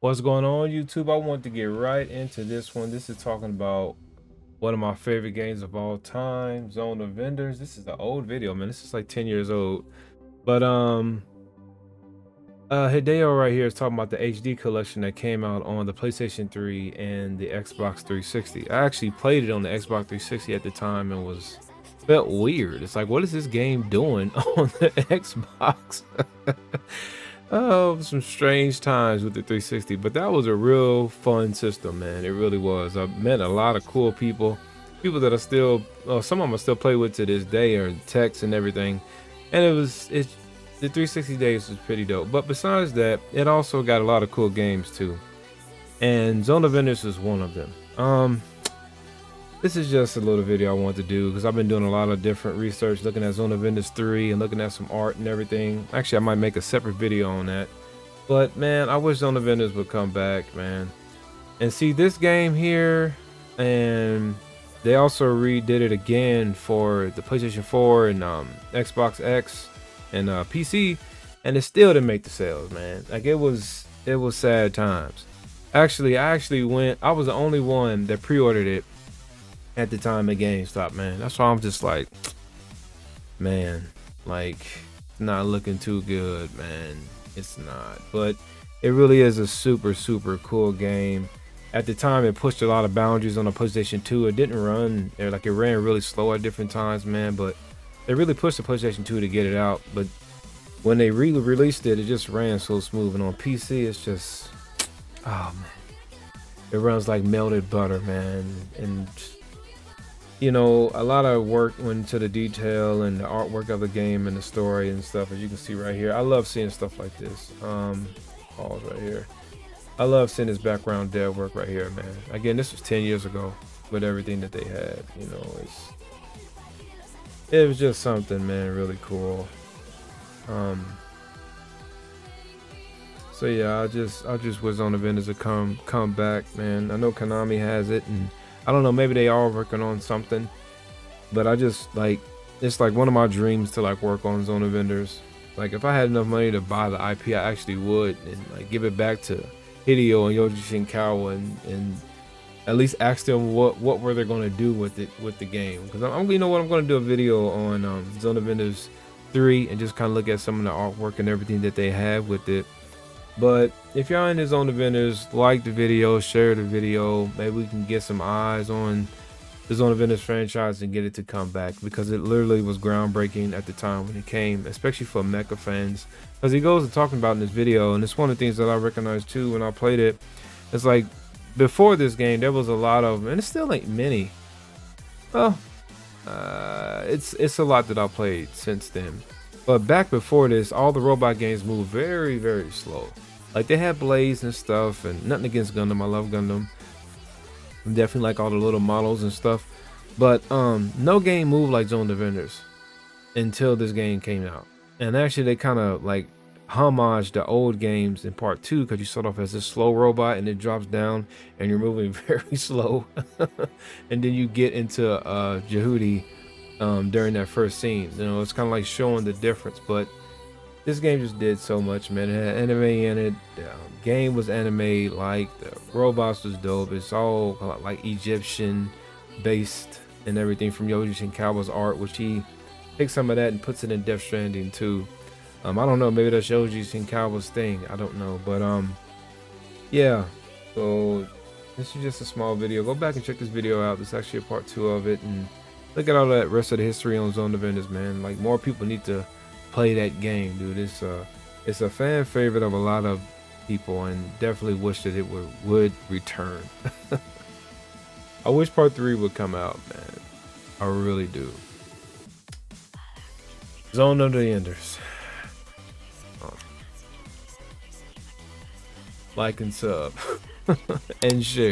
What's going on, YouTube? I want to get right into this one. This is talking about one of my favorite games of all time, Zone of Vendors. This is an old video, man. This is like 10 years old. But Hideo right here is talking about the HD collection that came out on the PlayStation 3 and the Xbox 360. I actually played it on the Xbox 360 at the time and felt weird. It's like, what is this game doing on the Xbox? Oh, some strange times with the 360, but that was a real fun system, man. It really was. I met a lot of cool people that are still, some of them I still play with to this day, or text and everything. And the 360 days was pretty dope. But besides that, it also got a lot of cool games too. And Zone of Enders is one of them. This is just a little video I want to do because I've been doing a lot of different research, looking at Zone of Enders 3 and looking at some art and everything. Actually, I might make a separate video on that. But man, I wish Zone of Enders would come back, man. And see this game here, and they also redid it again for the PlayStation 4 and Xbox X and PC, and it still didn't make the sales, man. Like it was sad times. Actually, I was the only one that pre-ordered it at the time at GameStop, man. That's why I'm just like, man, like, it's not looking too good, man. It's not, but it really is a super cool game. At the time, it pushed a lot of boundaries on the PlayStation 2. It didn't run, like it ran really slow at different times, man, but they really pushed the PlayStation 2 to get it out. But when they released it, it just ran so smooth. And on PC, it's just, oh man, it runs like melted butter, man. And you know, a lot of work went into the detail and the artwork of the game and the story and stuff, as you can see right here. I love seeing stuff like this. Pause right here. I love seeing this background dev work right here, man. Again, this was 10 years ago with everything that they had. You know, it was just something, man, really cool. So yeah, I just wish Zone of Enders to come back, man. I know Konami has it, and I don't know, maybe they are working on something, but I just like, it's like one of my dreams to like work on Zone of Enders. Like if I had enough money to buy the IP, I actually would, and like give it back to Hideo and Yoji Shinkawa and at least ask them what were they going to do with the game. Because I'm you know what, I'm going to do a video on Zone of Enders 3 and just kind of look at some of the artwork and everything that they have with it. But if y'all in the Zone of Enders, like the video, share the video. Maybe we can get some eyes on the Zone of Enders franchise and get it to come back, because it literally was groundbreaking at the time when it came, especially for mecha fans. As he goes and talking about in this video, and it's one of the things that I recognized too when I played it. It's like before this game, there was a lot of, and it still ain't many. Well, it's a lot that I played since then. But back before this, all the robot games moved very slow. Like they had blades and stuff, and nothing against Gundam. I love Gundam. I definitely like all the little models and stuff. But no game moved like Zone of Enders until this game came out. And actually they kind of like homage the old games in part 2, because you start off as this slow robot and it drops down and you're moving very slow. And then you get into Jehudi during that first scene. You know, it's kind of like showing the difference. But this game just did so much, man. It had anime in it. The game was anime like, the robots was dope. It's all like Egyptian based and everything from Yoji Shinkawa's art, which he takes some of that and puts it in Death Stranding too. I don't know, maybe that's Yoji Shinkawa's thing. I don't know, but yeah. So this is just a small video. Go back and check this video out. This is actually a part 2 of it, and look at all that rest of the history on Zone of Enders, man. Like more people need to play that game, dude. It's a fan favorite of a lot of people, and definitely wish that it would return. I wish part 3 would come out, man. I really do. Zone of the Enders. Like and sub and share.